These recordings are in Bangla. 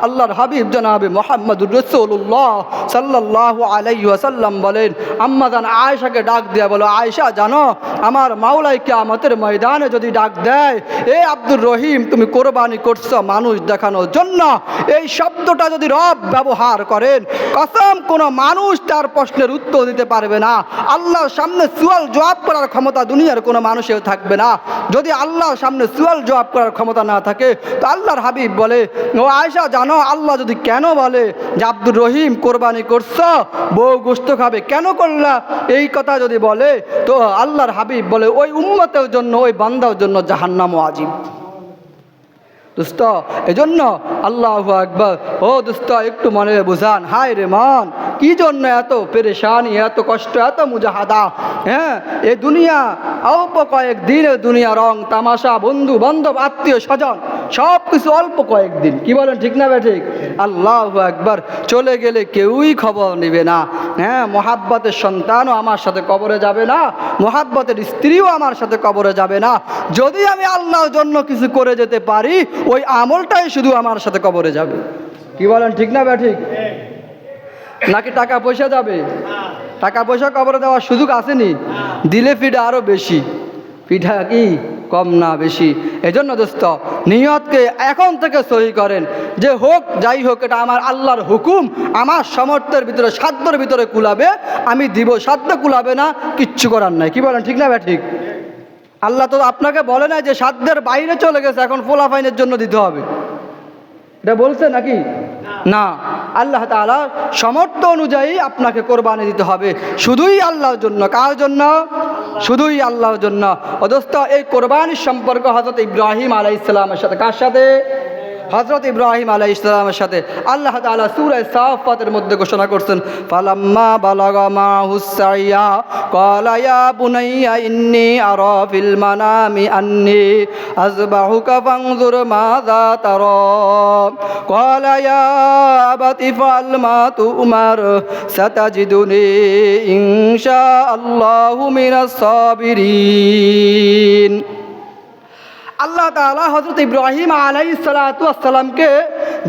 আল্লাহর হাবিব জনাবে মুহাম্মদুর রাসূলুল্লাহ সাল্লাল্লাহু আলাইহি ওয়াসাল্লাম বলেন, আম্মা জান আয়েশাকে ডাক দিয়া বলো, আয়েশা জানো আমার মাওলাই কিয়ামতের ময়দানে যদি ডাক দেয়, এ আব্দুর রহিম তুমি কোরবানি করছো মানুষ দেখানোর জন্য, এই শব্দটা যদি রব ব্যবহার করেন, কসম কোনো মানুষ তার প্রশ্নের উত্তর দিতে পারবে না। আল্লাহর সামনে সুয়াল জবাব করার ক্ষমতা দুনিয়ার কোনো মানুষের থাকবে না। যদি আল্লাহর সামনে সুয়াল জবাব করার ক্ষমতা না থাকে, তো আল্লাহর হাবিব বলে, ও আয়েশা জানো আল্লাহ যদি কেন বলে যে আব্দুর রহিম কোরবানি করছো, বউ গোশত খাবে, কেন করলা, এই কথা যদি বলে, তো আল্লাহর হাবিব বলে ওই উম্মতের জন্য, ওই বান্দার জন্য জাহান্নাম ওয়াজিব। দোস্ত এজন্য আল্লাহু আকবার, ও দোস্ত একটু মনে বুঝান, হায় রে মন কি জন্য এত পেরেশানি, এত কষ্ট, এত মুজাহাদা। হ্যাঁ, এ দুনিয়া অল্প কয়েকদিনের দুনিয়া, রং তামাশা, বন্ধু বান্ধব, আত্মীয় স্বজন সব কিছু অল্প কয়েকদিন। কি বলেন, ঠিক না ঠিক? আল্লাহু আকবার, চলে গেলে কেউই খবর নেবে না। হ্যাঁ, মোহাব্বতের সন্তানও আমার সাথে কবরে যাবে না, মোহাব্বতের স্ত্রীও আমার সাথে কবরে যাবে না। যদি আমি আল্লাহর জন্য কিছু করে যেতে পারি, ওই আমলটাই শুধু আমার সাথে কবরে যাবে। কি বলেন, ঠিক না ঠিক? নাকি টাকা পয়সা যাবে? টাকা পয়সা কবরে দেওয়ার সুযোগ আসেনি, দিলে পিঠা আরো বেশি, পিঠা কি কম না বেশি। এজন্য দোস্ত নিয়তকে এখন থেকে সহি করেন, যে হোক যাই হোক এটা আমার আল্লাহর হুকুম, আমার সামর্থ্যের ভিতরে সাধ্যের ভিতরে কুলাবে আমি দিব, সাধ্য কুলাবে না কিচ্ছু করার নাই। কি বলেন, ঠিক না ঠিক? আল্লাহ তো আপনাকে বলে না যে সাধ্যের বাইরে চলে গেছে এখন ফোলাফাইনের জন্য দিতে হবে, এটা বলছে নাকি? না, আল্লাহ তাআলা সামর্থ্য অনুযায়ী আপনাকে কোরবানি দিতে হবে, শুধুই আল্লাহর জন্য। কার জন্য? শুধুই আল্লাহর জন্য। ও দোস্ত, এই কোরবানির সম্পর্ক হযরত ইব্রাহিম আলাইহিস সালামের সাথে। কার সাথে? হযরত ইব্রাহিম আলাইহিস সালামের সাথে। আল্লাহ তাআলা সূরা সাফফাতের মধ্যে ঘোষণা করছেন, ফালাম্মা বালাগা মাহুস সাইয়া ক্বালা ইয়া বুনাইয়া ইন্নী আরা ফিল মানামি আন্নী আযবাহুকা ফানজুর মাযা তারা ক্বালা ইয়া আবাতি ফাআল মা তু'মার সাতাজিদুনি ইনশাআল্লাহু মিনাস সাবিরিন। আল্লাহ তাআলা হযরত ইব্রাহিম আলাইহিস সালাতু ওয়াস সালামকে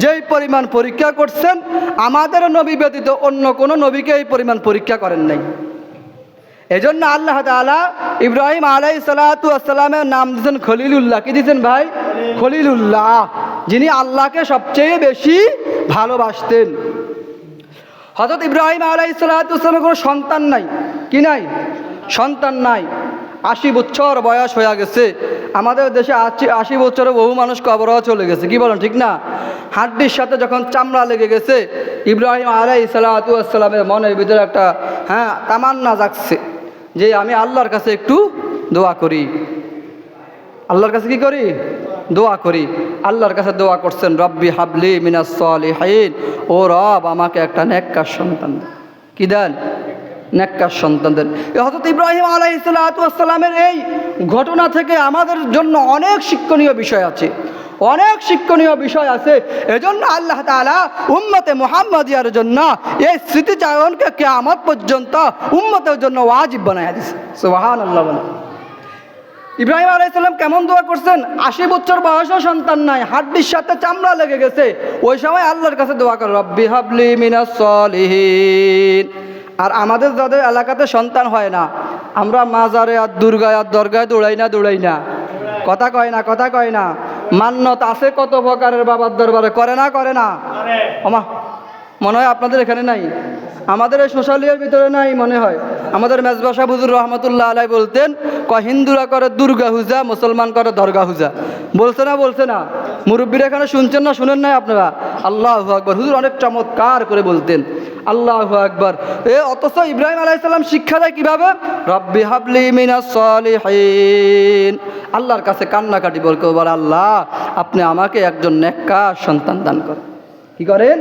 যেই পরিমাণ পরীক্ষা করছেন, আমাদের নবী ব্যতীত অন্য কোনো নবীকে এই পরিমাণ পরীক্ষা করেন নাই। এজন্য আল্লাহ তাআলা ইব্রাহিম আলাইহিস সালাতু ওয়াস সালামের নাম দিয়েছেন খলিলুল্লাহ। কি দিয়েছেন ভাই? খলিলুল্লাহ, যিনি আল্লাহকে সবচেয়ে বেশি ভালোবাসতেন। হযরত ইব্রাহিম আলাইহিস সালাতু ওয়াস সালামের কোনো সন্তান নাই। কি নাই? সন্তান নাই। 80 বছর বয়স হয়ে গেছে। আমাদের দেশে 80 বছরে বহু মানুষ কবরেও চলে গেছে। কি বলেন, ঠিক না? হাড্ডির সাথে যখন চামড়া লেগে গেছে, ইব্রাহিম আলাইহিস সালাতু ওয়াস সালামের মনের ভিতরে একটা তামান্না জাগছে যে আমি আল্লাহর কাছে একটু দোয়া করি। আল্লাহর কাছে কি করি? দোয়া করি। আল্লাহর কাছে দোয়া করছেন, রব্বি হাবলি মিনাস সালিহিন, ও রব আমাকে একটা নেককার সন্তান দেন। কি দেন? নেককার সন্তান দেন। হযরত ইব্রাহিম আলাইহিস সালাতু ওয়াস সালামের এই ঘটনা থেকে আমাদের জন্য অনেক শিক্ষণীয় বিষয় আছে, অনেক শিক্ষণীয় বিষয় আছে। এজন্য আল্লাহ তাআলা উম্মতে মুহাম্মাদিয়ার জন্য এই স্মৃতিচারণকে কিয়ামত পর্যন্ত উম্মতের জন্য ওয়াজিব বানায়া দিয়েছে। সুবহানাল্লাহ। বলে ইব্রাহিম আলাইহিস সালাম কেমন দোয়া করছেন? 80 বছর বয়সও সন্তান নাই, হাড্ডির সাথে চামড়া লেগে গেছে। ওই সময় আল্লাহর কাছে দোয়া করে, রব্বি হাবলি মিনাস সালিহিন। আর আমাদের যাদের এলাকাতে সন্তান হয় না, আমরা মাজারে আর দুর্গায় আর দরগায় দৌড়াই না? কথা কয় না? কথা কয় না? মান্যত আছে কত প্রকারের, বাবার দরবারে করে না? ওমা, মনে হয় আপনাদের এখানে নাই, আমাদের এই সোশ্যালিয়ার ভিতরে নাই মনে হয়। আমাদের মেজবা সাহেব হুজুর রহমতুল্লাহ আলাই বলতেন, হিন্দুরা করে দুর্গা পূজা, মুসলমান করে দরগা পূজা। বলছে না? মুরব্বীরা এখানে শুনছেন না? শুনেন নাই আপনারা? আল্লাহু আকবার। হুজুর অনেক চমৎকার করে বলতেন, আল্লাহু আকবার। অথচ ইব্রাহিম আলাইহিস সালাম শিক্ষা দেয় কিভাবে? রব্বি হাবলি মিনাস সালিহিন। আল্লাহর কাছে কান্নাকাটি বলে, আল্লাহ আপনি আমাকে একজন নেককার সন্তান দান করেন। কি করেন?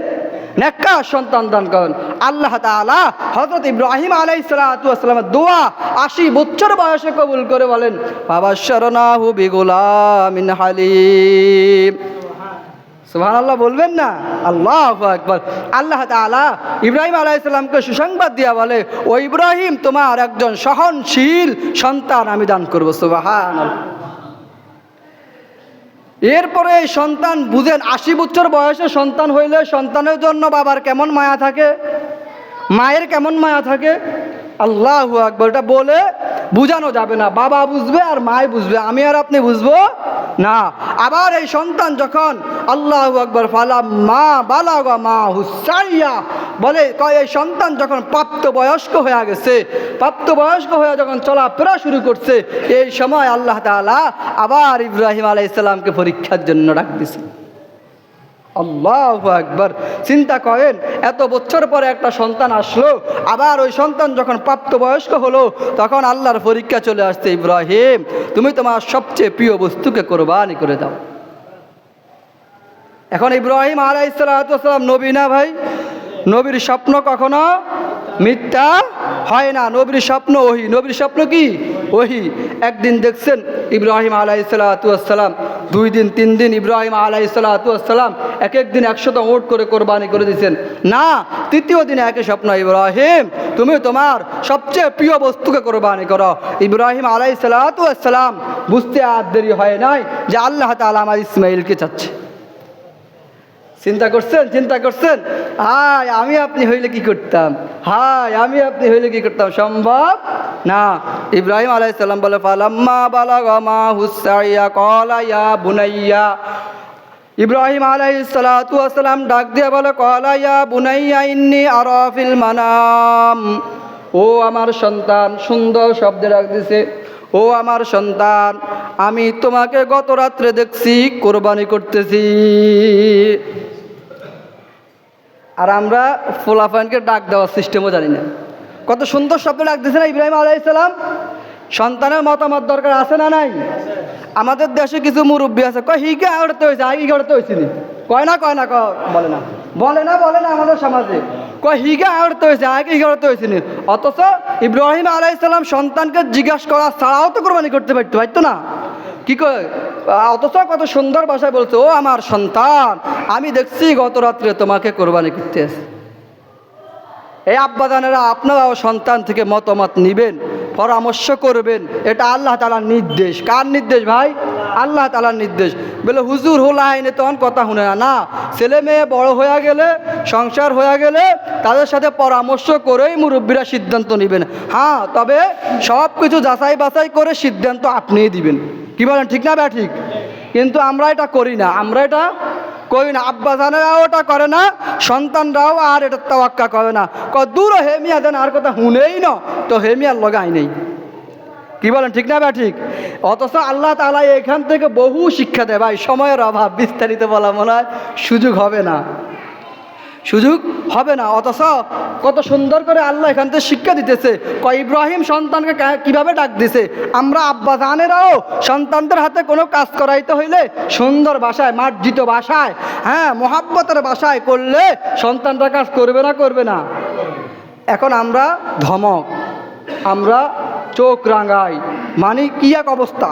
নেককার সন্তান দান করেন। আল্লাহ তাআলা হযরত ইব্রাহিম আলাইহিস সালাতু ওয়াস সালামের দোয়া 80 বছর বয়সে কবুল করে বলেন, ফাবাশশারনাহু বিগুলামিন হালিম। সুবহানাল্লাহ বলবেন না? আল্লাহু আকবার। আল্লাহ তাআলা ইব্রাহিম আলাইহিস সালামকে সুসংবাদ দিয়া বলে, ও ইব্রাহিম তোমার একজন সহনশীল সন্তান আমি দান করব। সুবহানাল্লাহ। এরপরে এই সন্তান বুঝেন ৮০ বছর বয়সে সন্তান হইলে সন্তানের জন্য বাবার কেমন মায়া থাকে, মায়ের কেমন মায়া থাকে। আল্লাহু আকবার, এটা বলে বুঝানো যাবে না। বাবা বুঝবে আর মায় বুঝবে, আমি আর আপনি বুঝবো না। আবার এই সন্তান যখন আল্লাহু আকবার ফালাম্মা বালাগা মাহু সাইয়া বলে, এই সন্তান যখন প্রাপ্তবয়স্ক হয়ে গেছে, প্রাপ্তবয়স্ক হয়ে যখন চলাফেরা শুরু করছে, এই সময় আল্লাহ তাআলা আবার ইব্রাহিম আলাইহিস সালামকে পরীক্ষার জন্য ডাক দিয়েছে। আল্লাহু আকবার, চিন্তা করেন, এত বছর পরে একটা সন্তান আসলো, আবার ওই সন্তান যখন প্রাপ্তবয়স্ক হলো তখন আল্লাহর পরীক্ষা চলে আসছে, ইব্রাহিম তুমি তোমার সবচেয়ে প্রিয় বস্তুকে কোরবানি করে দাও। এখন ইব্রাহিম আলাইহিস সালাম নবী না ভাই? নবীর স্বপ্ন কখনো মিথ্যা হয় না, নবীর স্বপ্ন ওহী। নবীর স্বপ্ন কি? ওহী। একদিন দেখছেন ইব্রাহিম আলাইহিস সালাম, 2 দিন 3 দিন ইব্রাহিম আলাইহিস সালাম এক দিন 100টা ওট করে কোরবানি করে দিয়েছেন না। তৃতীয় দিনে একই স্বপ্ন, ইব্রাহিম তুমি তোমার সবচেয়ে প্রিয় বস্তুকে কোরবানি করো। ইব্রাহিম আলাইহিস সালাম বুঝতে আর দেরি হয় নাই যে আল্লাহ তাআলা আমার ইসমাইলকে চাচ্ছে। চিন্তা করছেন? চিন্তা করছেন? হায় আমি আপনি হইলে কি করতাম, হায় আমি আপনি হইলে কি করতাম? সম্ভব না। ইব্রাহিম আলাইহিস সালাম বলে, ফালাম্মা বালাগা মাহু সাইয়া ক্বালা ইয়া বুনাইয়া। ইব্রাহিম আলাইহিস সালাম ডাক দিয়ে বলে, ক্বালা ইয়া বুনাইয়া ইন্নী আরা ফিল মানাম। ও আমার সন্তান, সুন্দর শব্দে ডাক দিছে, ও আমার সন্তান আমি তোমাকে গত রাত্রে দেখছি কোরবানি করতেছি। আর আমরা ফোলাফানকে ডাক দেওয়ার সিস্টেমও জানি না। কত সুন্দর শব্দ ডাক দিয়েছে না ইব্রাহিম আলাইহিস সালাম। সন্তানের মতামত দরকার আছে না নাই? আমাদের দেশে কিছু মুরব্বী আছে, কয় হিগে আড়তে হয়েছে, আগে ঘরতে হয়েছে নি, কয় না বলে না বলে না আমাদের সমাজে, কয় হিগে আড়তে হয়েছে, আগে ঘরতে হয়েছে নি। অথচ ইব্রাহিম আলাইহিস সালাম সন্তানকে জিজ্ঞাসা করা ছাড়াও তো কোরবানি করতে পারতো না, কি কয়? অথচ কত সুন্দর ভাষায় বলছে, ও আমার সন্তান আমি দেখছি গত রাত্রে তোমাকে কোরবানি করতে আসে। এই আব্বাজানেরা আপনারাও সন্তান থেকে মতামত নিবেন, পরামর্শ করবেন, এটা আল্লাহ তাআলার নির্দেশ। কার নির্দেশ ভাই? আল্লাহ তাআলার নির্দেশ। বলে হুজুর হোলা আইনে তখন কথা শুনে না, না, ছেলে মেয়ে বড় হয়ে গেলে, সংসার হয়ে গেলে তাদের সাথে পরামর্শ করেই মুরব্বীরা সিদ্ধান্ত নেবেন। হ্যাঁ, তবে সব কিছু যাচাই বাছাই করে সিদ্ধান্ত আপনিই দিবেন। কি বলেন, ঠিক না ব্যা ঠিক? কিন্তু আমরা এটা করি না, আব্বা জানেরাও ওটা করে না, সন্তানরাও আর এটা তাওয়াক্কা করে না। দূর হেমিয়া দেন আর কথা শুনেই না, তো হেমিয়ার লগাই নেই। কি বলেন, ঠিক না ব্যা ঠিক? অথচ আল্লাহ তাআলা এখান থেকে বহু শিক্ষা দেয় ভাই। সময়ের অভাব, বিস্তারিত বলা মনে হয় সুযোগ হবে না। অথচ কত সুন্দর করে আল্লাহ এখান থেকে শিক্ষা দিতেছে। ইব্রাহিম সন্তানকে কিভাবে ডাক দিছে। আমরা আব্বা জানেরাও সন্তানদের হাতে কোনো কাজ করাইতে হইলে সুন্দর ভাষায়, মার্জিত ভাষায়, হ্যাঁ, মোহাব্বতের ভাষায় করলে সন্তানরা কাজ করবে না। এখন আমরা ধমক, আমরা চোখ রাঙাই, মানে কি এক অবস্থা।